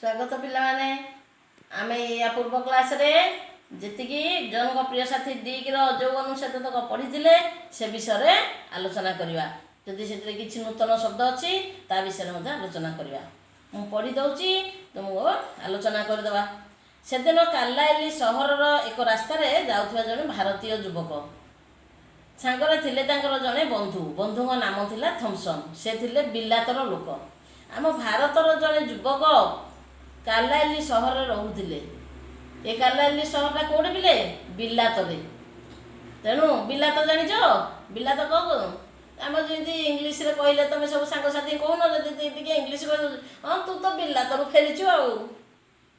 ସ୍ୱାଗତ ପିଲାମାନେ। ଆମେ ୟା ପୂର୍ବ କ୍ଲାସରେ ଯେତିକି ଜଣଙ୍କ ପ୍ରିୟ ସାଥୀ ଡିଗ୍ର ଯେଉଁ ଅନୁଚ୍ଛେଦ ତକ ପଢ଼ିଥିଲେ ସେ ବିଷୟରେ ଆଲୋଚନା କରିବା। ଯଦି ସେଥିରେ କିଛି ନୂତନ ଶବ୍ଦ ଅଛି ତା ବିଷୟରେ ମଧ୍ୟ ଆଲୋଚନା କରିବା। ମୁଁ ପଢ଼ି ଦେଉଛି, ତୁମକୁ ଆଲୋଚନା କରିଦେବା। ସେଦିନ କାର୍ଲାଇଲ୍ ସହରର ଏକ ରାସ୍ତାରେ ଯାଉଥିବା ଜଣେ ଭାରତୀୟ ଯୁବକ ସାଙ୍ଗରେ ଥିଲେ ତାଙ୍କର ଜଣେ ବନ୍ଧୁଙ୍କ ନାମ ଥିଲା ଥମ୍ପସନ୍। ସେ ଥିଲେ ବିଲାତର ଲୋକ। ଆମ ଭାରତର ଜଣେ ଯୁବକ କାର୍ଲାଇଲ୍ ସହରରେ ରହୁଥିଲେ। ଏ କାର୍ଲାଇଲ୍ ସହରଟା କେଉଁଠି ପିଲେ? ବିଲାତରେ। ତେଣୁ ବିଲାତ ଜାଣିଛ? ବିଲାତ କ'ଣ? ଆମର ଯେମିତି ଇଂଲିଶରେ କହିଲେ ତୁମେ ସବୁ ସାଙ୍ଗସାଥି କହୁନ, ଯଦି ଟିକେ ଇଂଲିଶ କହିଦେଉଛୁ, ହଁ ତୁ ତ ବିଲାତରୁ ଫେରିଛୁ ଆଉ,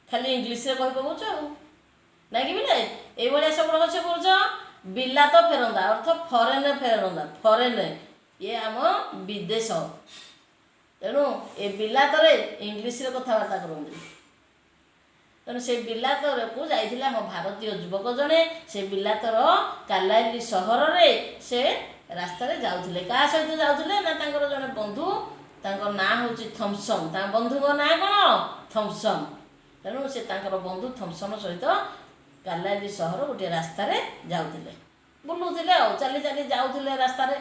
ଖାଲି ଇଂଲିଶରେ କହି ପକାଉଛୁ ଆଉ, ନାଇଁ କି ପିଲେ? ଏଇଭଳିଆ ସବୁ ରହସ୍ୟ କରୁଛ। ବିଲାତ ଫେରନ୍ତା ଅର୍ଥ ଫରେନ୍ ଫେରନ୍ତା, ଫରେନ୍, ଇଏ ଆମ ବିଦେଶ। ତେଣୁ ଏ ବିଲାତରେ ଇଂଲିଶରେ କଥାବାର୍ତ୍ତା କରନ୍ତି। ତେଣୁ ସେ ବିଲାତକୁ ଯାଇଥିଲେ ଆମ ଭାରତୀୟ ଯୁବକ ଜଣେ। ସେ ବିଲାତର କାର୍ଲାଇଲ୍ ସହରରେ ସେ ରାସ୍ତାରେ ଯାଉଥିଲେ। କାହା ସହିତ ଯାଉଥିଲେ ନା ତାଙ୍କର ଜଣେ ବନ୍ଧୁ, ତାଙ୍କ ନାଁ ହେଉଛି ଥମ୍ପସନ୍। ତାଙ୍କ ବନ୍ଧୁଙ୍କ ନାଁ କ'ଣ? ଥମ୍ପସନ୍। ତେଣୁ ସେ ତାଙ୍କର ବନ୍ଧୁ ଥମ୍ପସନ୍ ସହିତ କାର୍ଲାଇଲ୍ ସହର ଗୋଟିଏ ରାସ୍ତାରେ ଯାଉଥିଲେ, ବୁଲୁଥିଲେ ଆଉ, ଚାଲି ଚାଲି ଯାଉଥିଲେ ରାସ୍ତାରେ।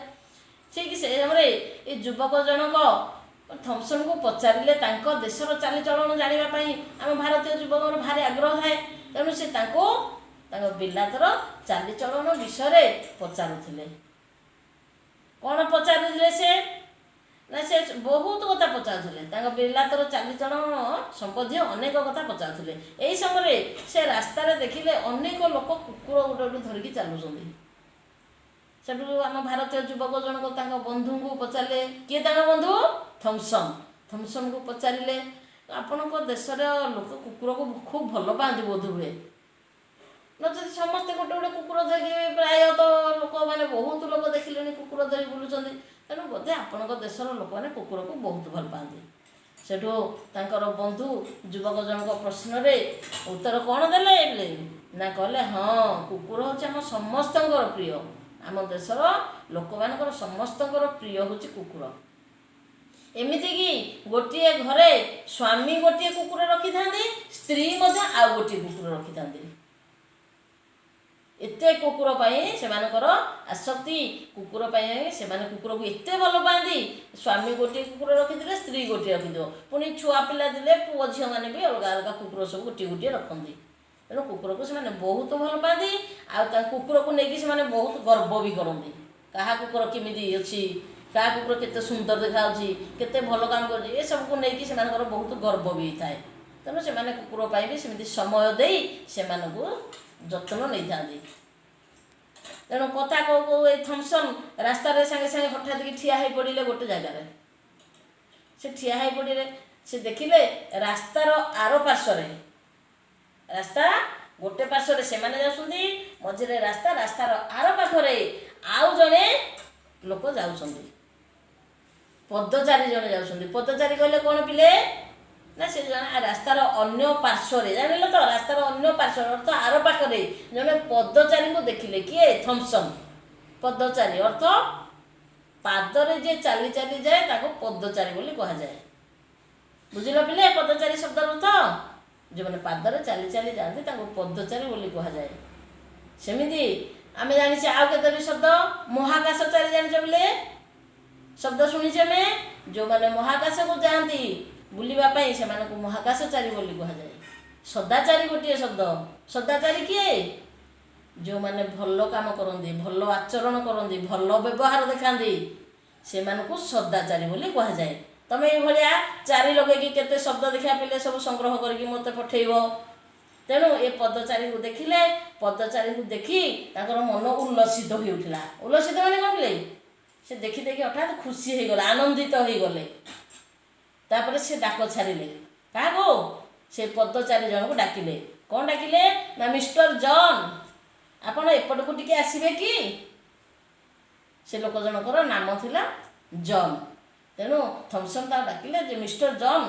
ଠିକ୍ ସେ ସମୟରେ ଏ ଯୁବକ ଜଣକ ଥମ୍ପସନ୍କୁ ପଚାରିଲେ, ତାଙ୍କ ଦେଶର ଚାଲିଚଳନ ଜାଣିବା ପାଇଁ ଆମ ଭାରତୀୟ ଯୁବକଙ୍କର ଭାରି ଆଗ୍ରହ ଥାଏ। ତେଣୁ ସେ ତାଙ୍କ ବିଲାତର ଚାଲିଚଳନ ବିଷୟରେ ପଚାରୁଥିଲେ। କ'ଣ ପଚାରୁଥିଲେ ସେ? ନା ସେ ବହୁତ କଥା ପଚାରୁଥିଲେ। ତାଙ୍କ ବିଲାତର ଚାଲିଚଳନ ସମ୍ବନ୍ଧୀୟ ଅନେକ କଥା ପଚାରୁଥିଲେ। ଏହି ସମୟରେ ସେ ରାସ୍ତାରେ ଦେଖିଲେ ଅନେକ ଲୋକ କୁକୁର ଗୋଟେ ଗୋଟେ ଧରିକି ଚାଲୁଛନ୍ତି। ସେଠୁ ଆମ ଭାରତୀୟ ଯୁବକ ଜଣକ ତାଙ୍କ ବନ୍ଧୁଙ୍କୁ ପଚାରିଲେ। କିଏ ତାଙ୍କ ବନ୍ଧୁ? ଥମ୍ପସନ୍। ଥମ୍ପସନ୍କୁ ପଚାରିଲେ, ଆପଣଙ୍କ ଦେଶର ଲୋକ କୁକୁରକୁ ଖୁବ୍ ଭଲ ପାଆନ୍ତି ବୋଧହୁଏ, ନଚେତ ସମସ୍ତେ ଗୋଟେ ଗୋଟେ କୁକୁର ଧରିକି, ପ୍ରାୟତଃ ଲୋକମାନେ ବହୁତ ଲୋକ ଦେଖିଲେଣି କୁକୁର ଧରି ବୁଲୁଛନ୍ତି, ତେଣୁ ବୋଧେ ଆପଣଙ୍କ ଦେଶର ଲୋକମାନେ କୁକୁରକୁ ବହୁତ ଭଲ ପାଆନ୍ତି। ସେଠୁ ତାଙ୍କର ବନ୍ଧୁ ଯୁବକ ଜଣଙ୍କ ପ୍ରଶ୍ନରେ ଉତ୍ତର କ'ଣ ଦେଲେ ନା କହିଲେ, ହଁ, କୁକୁର ହେଉଛି ଆମ ସମସ୍ତଙ୍କର ପ୍ରିୟ। ଆମ ଦେଶର ଲୋକମାନଙ୍କର ସମସ୍ତଙ୍କର ପ୍ରିୟ ହେଉଛି କୁକୁର। ଏମିତିକି ଗୋଟିଏ ଘରେ ସ୍ୱାମୀ ଗୋଟିଏ କୁକୁର ରଖିଥାନ୍ତି, ସ୍ତ୍ରୀ ମଧ୍ୟ ଆଉ ଗୋଟିଏ କୁକୁର ରଖିଥାନ୍ତି। ଏତେ କୁକୁର ପାଇଁ ସେମାନଙ୍କର ଆସକ୍ତି, କୁକୁର ପାଇଁ ସେମାନେ କୁକୁରକୁ ଏତେ ଭଲ ପାଆନ୍ତି। ସ୍ୱାମୀ ଗୋଟିଏ କୁକୁର ରଖିଥିଲେ, ସ୍ତ୍ରୀ ଗୋଟିଏ ରଖିଥିବ, ପୁଣି ଛୁଆ ପିଲା ଥିଲେ, ପୁଅ ଝିଅମାନେ ବି ଅଲଗା ଅଲଗା କୁକୁର ସବୁ ଗୋଟିଏ ଗୋଟିଏ ରଖନ୍ତି। ତେଣୁ କୁକୁରକୁ ସେମାନେ ବହୁତ ଭଲ ପାଆନ୍ତି। ଆଉ ତା କୁକୁରକୁ ନେଇକି ସେମାନେ ବହୁତ ଗର୍ବ ବି କରନ୍ତି। କାହା କୁକୁର କେମିତି ଅଛି, କାହା କୁକୁର କେତେ ସୁନ୍ଦର ଦେଖାଯାଉଛି, କେତେ ଭଲ କାମ କରୁଛି, ଏସବୁକୁ ନେଇକି ସେମାନଙ୍କର ବହୁତ ଗର୍ବ ବି ଥାଏ। ତେଣୁ ସେମାନେ କୁକୁର ପାଇଁ ବି ସେମିତି ସମୟ ଦେଇ ସେମାନଙ୍କୁ ଯତ୍ନ ନେଇଥାନ୍ତି। ତେଣୁ କଥା କହୁ କହୁ ଏଇ ଥମ୍ପସନ୍ ରାସ୍ତାରେ ସାଙ୍ଗେ ସାଙ୍ଗେ ହଠାତ୍ କି ଠିଆ ହେଇ ପଡ଼ିଲେ ଗୋଟେ ଜାଗାରେ। ସେ ଠିଆ ହେଇ ପଡ଼ିଲେ, ସେ ଦେଖିଲେ ରାସ୍ତାର ଆର ପାର୍ଶ୍ୱରେ, ରାସ୍ତା ଗୋଟେ ପାର୍ଶ୍ୱରେ ସେମାନେ ଯାଉଛନ୍ତି, ମଝିରେ ରାସ୍ତା, ରାସ୍ତାର ଆର ପାଖରେ ଆଉ ଜଣେ ଲୋକ ଯାଉଛନ୍ତି, ପଦଚାରୀ ଜଣେ ଯାଉଛନ୍ତି। ପଦଚାରୀ କହିଲେ କ'ଣ ପିଲେ? ନା ସେ ଜଣେ ରାସ୍ତାର ଅନ୍ୟ ପାର୍ଶ୍ୱରେ, ଜାଣିଲ ତ, ରାସ୍ତାର ଅନ୍ୟ ପାର୍ଶ୍ୱରେ ଅର୍ଥ ଆର ପାଖରେ ଜଣେ ପଦଚାରୀଙ୍କୁ ଦେଖିଲେ। କିଏ? ଥମ୍ପସନ୍। ପଦଚାରୀ ଅର୍ଥ ପାଦରେ ଯିଏ ଚାଲି ଚାଲି ଯାଏ ତାକୁ ପଦଚାରୀ ବୋଲି କୁହାଯାଏ। ବୁଝିଲ ପିଲେ ପଦଚାରୀ ଶବ୍ଦର ଅର୍ଥ? ଯେଉଁମାନେ ପାଦରେ ଚାଲି ଚାଲି ଯାଆନ୍ତି ତାଙ୍କୁ ପଦଚାରୀ ବୋଲି କୁହାଯାଏ। ସେମିତି ଆମେ ଜାଣିଛେ ଆଉ କେତୋଟି ଶବ୍ଦ। ମହାକାଶଚାରୀ ଜାଣିଛ ପିଲେ? ଶବ୍ଦ ଶୁଣିଛେ ଆମେ। ଯେଉଁମାନେ ମହାକାଶକୁ ଯାଆନ୍ତି ବୁଲିବା ପାଇଁ ସେମାନଙ୍କୁ ମହାକାଶଚାରୀ ବୋଲି କୁହାଯାଏ। ସଦାଚାରୀ ଗୋଟିଏ ଶବ୍ଦ। ସଦାଚାରୀ କିଏ? ଯେଉଁମାନେ ଭଲ କାମ କରନ୍ତି, ଭଲ ଆଚରଣ କରନ୍ତି, ଭଲ ବ୍ୟବହାର ଦେଖାନ୍ତି, ସେମାନଙ୍କୁ ସଦାଚାରୀ ବୋଲି କୁହାଯାଏ। ତମେ ଏଇଭଳିଆ ଚାରି ଲଗେଇକି କେତେ ଶବ୍ଦ ଦେଖିବା ପିଲେ ସବୁ ସଂଗ୍ରହ କରିକି ମୋତେ ପଠେଇବ। ତେଣୁ ଏ ପଦଚାରୀକୁ ଦେଖିଲେ, ପଦଚାରୀକୁ ଦେଖି ତାଙ୍କର ମନ ଉଲ୍ଲସିତ ହୋଇଉଠିଲା। ଉଲ୍ଲସିତ ମାନେ କ'ଣ ପିଲେ? ସେ ଦେଖି ଦେଖି ହଠାତ୍ ଖୁସି ହେଇଗଲେ, ଆନନ୍ଦିତ ହେଇଗଲେ। ତାପରେ ସେ ଡାକ ଛାଡ଼ିଲେ। କାହାକୁ? ସେ ପଦଚାରୀ ଜଣକୁ ଡାକିଲେ। କ'ଣ ଡାକିଲେ? ନା ମିଷ୍ଟର ଜନ୍, ଆପଣ ଏପଟକୁ ଟିକେ ଆସିବେ କି? ସେ ଲୋକ ଜଣଙ୍କର ନାମ ଥିଲା ଜନ୍। ତେଣୁ ଥମ୍ପସନ୍ ତାକୁ ଡାକିଲେ ଯେ ମିଷ୍ଟର ଜନ୍,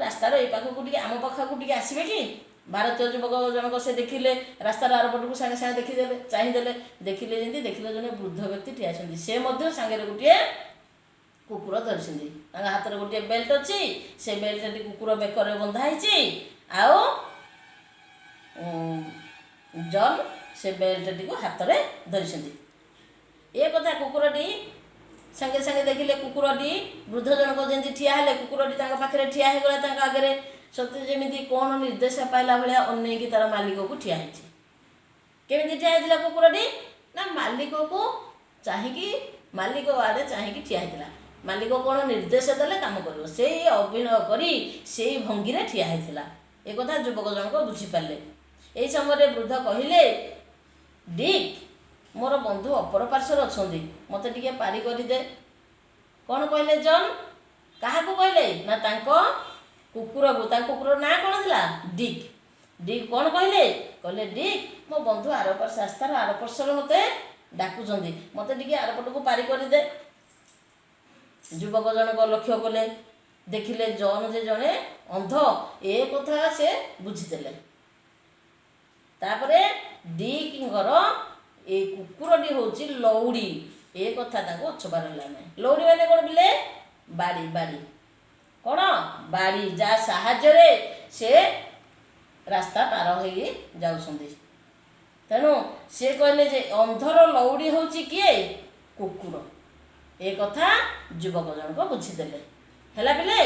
ରାସ୍ତାର ଏଇ ପାଖକୁ ଟିକେ, ଆମ ପାଖକୁ ଟିକେ ଆସିବେ କି? ଭାରତୀୟ ଯୁବକ ଜଣକ ସେ ଦେଖିଲେ ରାସ୍ତାର ଆରପଟକୁ, ସାଙ୍ଗେ ସାଙ୍ଗେ ଦେଖିଦେଲେ, ଚାହିଁଦେଲେ। ଦେଖିଲେ ଯେମିତି ଦେଖିଲେ ଜଣେ ବୃଦ୍ଧ ବ୍ୟକ୍ତି ଠିଆ ହେଇଛନ୍ତି। ସେ ମଧ୍ୟ ସାଙ୍ଗରେ ଗୋଟିଏ କୁକୁର ଧରିଛନ୍ତି। ତାଙ୍କ ହାତରେ ଗୋଟିଏ ବେଲ୍ଟ ଅଛି, ସେ ବେଲ୍ଟଟି କୁକୁର ବେକରେ ବନ୍ଧା ହେଇଛି। ଆଉ ଜନ୍ ସେ ବେଲ୍ଟଟିକୁ ହାତରେ ଧରିଛନ୍ତି। ଏ କଥା କୁକୁରଟି ସାଙ୍ଗେ ସାଙ୍ଗେ ଦେଖିଲେ। କୁକୁରଟି ବୃଦ୍ଧ ଜଣକ ଯେମିତି ଠିଆ ହେଲେ, କୁକୁରଟି ତାଙ୍କ ପାଖରେ ଠିଆ ହେଇଗଲା ତାଙ୍କ ଆଗରେ, ସତେ ଯେମିତି କ'ଣ ନିର୍ଦ୍ଦେଶ ପାଇଲା ଭଳିଆ ଅନେଇକି ତାର ମାଲିକକୁ ଠିଆ ହେଇଛି। କେମିତି ଠିଆ ହେଇଥିଲା କୁକୁରଟି? ନା ମାଲିକକୁ ଚାହିଁକି, ମାଲିକ ଆଡ଼େ ଚାହିଁକି ଠିଆ ହେଇଥିଲା। ମାଲିକ କ'ଣ ନିର୍ଦ୍ଦେଶ ଦେଲେ କାମ କରିବ, ସେଇ ଅଭିନୟ କରି ସେଇ ଭଙ୍ଗୀରେ ଠିଆ ହେଇଥିଲା। ଏ କଥା ଯୁବକ ଜଣକ ବୁଝିପାରିଲେ। ଏହି ସମୟରେ ବୃଦ୍ଧ କହିଲେ, ଡିକ୍, ମୋର ବନ୍ଧୁ ଅପର ପାର୍ଶ୍ୱରେ ଅଛନ୍ତି, ମୋତେ ଟିକେ ପାରି କରିଦେ। କ'ଣ କହିଲେ ଜନ୍? କାହାକୁ କହିଲେ? ନା ତାଙ୍କ କୁକୁରକୁ। ତାଙ୍କ କୁକୁରର ନାଁ କ'ଣ ଥିଲା? ଡିକ୍। ଡିକ୍ କ'ଣ କହିଲେ? କହିଲେ, ଡିକ୍, ମୋ ବନ୍ଧୁ ରାସ୍ତାର ଆର ପାର୍ଶ୍ୱରେ ମୋତେ ଡାକୁଛନ୍ତି, ମୋତେ ଟିକେ ଆରପଟକୁ ପାରି କରିଦେ। ଯୁବକ ଜଣକ ଲକ୍ଷ୍ୟ କଲେ, ଦେଖିଲେ ଜନ୍ ଯେ ଜଣେ ଅନ୍ଧ, ଏ କଥା ସେ ବୁଝିଦେଲେ। ତାପରେ ଡିକ୍ଙ୍କର ଏ କୁକୁରଟି ହେଉଛି ଲଉଡ଼ି, ଏ କଥା ତାଙ୍କୁ ଅଛପା ରହିଲା ନାହିଁ। ଲଉଡ଼ି ମାନେ କ'ଣ ପିଲେ? ବାଡ଼ି। ବାଡ଼ି କ'ଣ? ବାଡ଼ି, ଯାହା ସାହାଯ୍ୟରେ ସେ ରାସ୍ତା ପାର ହୋଇ ଯାଉଛନ୍ତି। ତେଣୁ ସେ କହିଲେ ଯେ ଅନ୍ଧର ଲଉଡ଼ି ହେଉଛି କିଏ? କୁକୁର। ଏ କଥା ଯୁବକ ଜଣକ ବୁଝିଦେଲେ। ହେଲା ପିଲେ?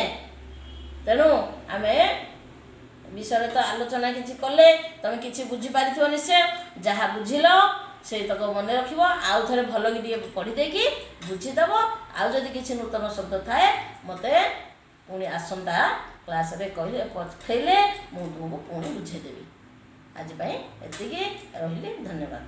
ତେଣୁ ଆମେ ବିଷୟରେ ତ ଆଲୋଚନା କିଛି କଲେ, ତମେ କିଛି ବୁଝିପାରିଥିବ ନିଶ୍ଚୟ। ଯାହା ବୁଝିଲ ସେଇତକ ମନେ ରଖିବ, ଆଉ ଥରେ ଭଲକି ଟିକେ ପଢ଼ି ଦେଇକି ବୁଝିଦେବ। ଆଉ ଯଦି କିଛି ନୂତନ ଶବ୍ଦ ଥାଏ ମୋତେ ପୁଣି ଆସନ୍ତା କ୍ଲାସ୍ରେ କହିଲେ, ପଠେଇଲେ ମୁଁ ତୁମକୁ ପୁଣି ବୁଝେଇଦେବି। ଆଜି ପାଇଁ ଏତିକି, ରହିଲି, ଧନ୍ୟବାଦ।